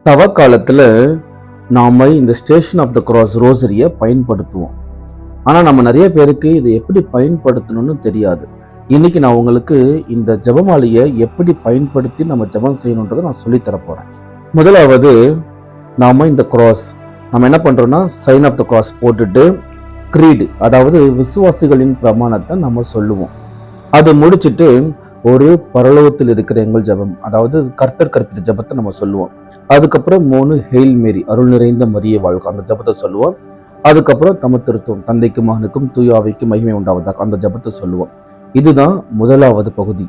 தவ காலத்தில் நாம் இந்த ஸ்டேஷன் ஆஃப் த கிராஸ் ரோசரியை பயன்படுத்துவோம். ஆனால் நம்ம நிறைய பேருக்கு இதை எப்படி பயன்படுத்தணும்னு தெரியாது. இன்னைக்கு நான் உங்களுக்கு இந்த ஜெபமாலையை எப்படி பயன்படுத்தி நம்ம ஜெபம் செய்யணுன்றதை நான் சொல்லித்தர போகிறேன். முதலாவது, நாம் இந்த கிராஸ் நம்ம என்ன பண்ணுறோம்னா சைன் ஆஃப் த கிராஸ் போட்டுட்டு க்ரீடு, அதாவது விசுவாசிகளின் பிரமாணத்தை நம்ம சொல்லுவோம். அதை முடிச்சுட்டு ஒரு பரலோகத்தில் இருக்கிற எங்கள் ஜெபம், அதாவது கர்த்தர் கற்பித்த ஜெபத்தை நம்ம சொல்லுவோம். அதுக்கப்புறம் 3 ஹெயில் மேரி, அருள் நிறைந்த மரியே வாழ்க, அந்த ஜெபத்தை சொல்லுவோம். அதுக்கப்புறம் தமத்திருத்துவம், தந்தைக்கும் மகனுக்கும் தூய ஆவிக்கும் மகிமை உண்டாவதாக, அந்த ஜெபத்தை சொல்லுவோம். இதுதான் முதலாவது பகுதி.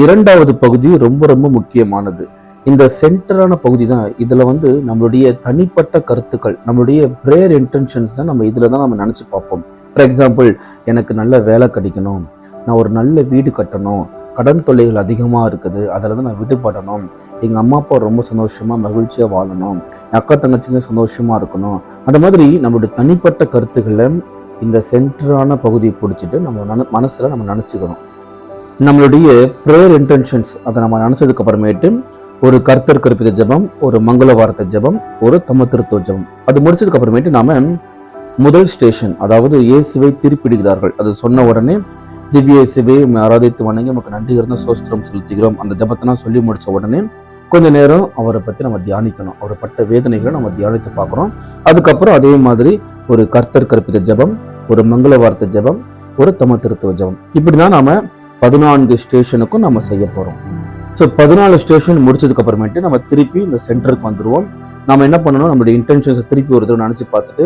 இரண்டாவது பகுதி ரொம்ப ரொம்ப முக்கியமானது. இந்த சென்டரான பகுதி தான். இதுல நம்மளுடைய தனிப்பட்ட கருத்துக்கள், நம்மளுடைய ப்ரேயர் இன்டென்ஷன்ஸ் தான் நம்ம இதுல தான் நம்ம நினைச்சு பார்ப்போம். ஃபார் எக்ஸாம்பிள், எனக்கு நல்ல வேலை கிடைக்கணும், நான் ஒரு நல்ல வீடு கட்டணும், கடன் தொல்லைகள் அதிகமாக இருக்குது, அதில் தான் நான் விடுபடணும், எங்கள் அம்மா அப்பா ரொம்ப சந்தோஷமாக மகிழ்ச்சியாக வாழணும், என் அக்கா தங்கச்சிங்க சந்தோஷமாக இருக்கணும். அந்த மாதிரி நம்மளுடைய தனிப்பட்ட கருத்துக்களை இந்த சென்டரான பகுதியை பிடிச்சிட்டு நம்ம மனசில் நம்ம நினச்சிக்கணும். நம்மளுடைய ப்ரேயர் இன்டென்ஷன்ஸ் அதை நம்ம நினச்சதுக்கு அப்புறமேட்டு ஒரு கர்த்தர் கற்பித்த ஜெபம், ஒரு மங்கள வார்த்தை ஜெபம், ஒரு தமத்திருத்துவ ஜெபம். அது முடிச்சதுக்கு அப்புறமேட்டு நாம முதல் ஸ்டேஷன், அதாவது இயேசுவை திருப்பிடுகிறார்கள், அது சொன்ன உடனே திவ்ய இயேசுவை ஆராதித்து வணங்கி நமக்கு நன்றி இருந்த சோஸ்திரம் செலுத்துகிறோம், அந்த ஜபத்தெல்லாம் சொல்லி முடிச்ச உடனே கொஞ்ச நேரம் அவரை பற்றி நம்ம தியானிக்கணும். அவரை பட்ட வேதனைகளை நம்ம தியானித்து பார்க்குறோம். அதுக்கப்புறம் அதே மாதிரி ஒரு கர்த்தர் கற்பித்த ஜெபம், ஒரு மங்கள வார்த்தை ஜெபம், ஒரு தமத்திருத்துவ ஜெபம். இப்படிதான் நாம 14 ஸ்டேஷனுக்கும் நம்ம செய்ய போறோம். ஸோ 14 ஸ்டேஷன் முடிச்சதுக்கு அப்புறமேட்டு நம்ம திருப்பி இந்த சென்டருக்கு வந்துடுவோம். நம்ம என்ன பண்ணணும், நம்மளுடைய இன்டென்ஷன்ஸை திருப்பி ஒரு தடவை நினச்சி பார்த்துட்டு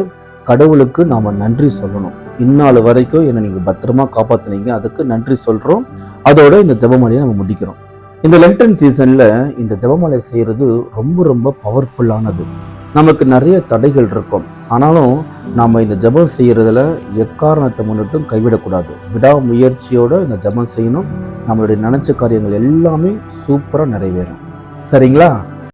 கடவுளுக்கு நாம நன்றி சொல்லணும். இந்நாள் வரைக்கும் என்னை நீங்க பத்திரமா காப்பாத்துனீங்க, அதுக்கு நன்றி சொல்றோம். அதோட இந்த ஜெபமாலையை நம்ம முடிக்கிறோம். இந்த லென்டன் சீசன்ல இந்த ஜெபமாலை செய்யறது ரொம்ப ரொம்ப பவர்ஃபுல்லானது. நமக்கு நிறைய தடைகள் இருக்கும், ஆனாலும் நாம இந்த ஜெபம் செய்யறதுல எக்காரணத்தை முன்னிட்டும் கைவிடக்கூடாது. விடாமுயற்சியோட இந்த ஜெபம் செய்யணும். நம்மளுடைய நினைச்ச காரியங்கள் எல்லாமே சூப்பரா நிறைவேறும். சரிங்களா?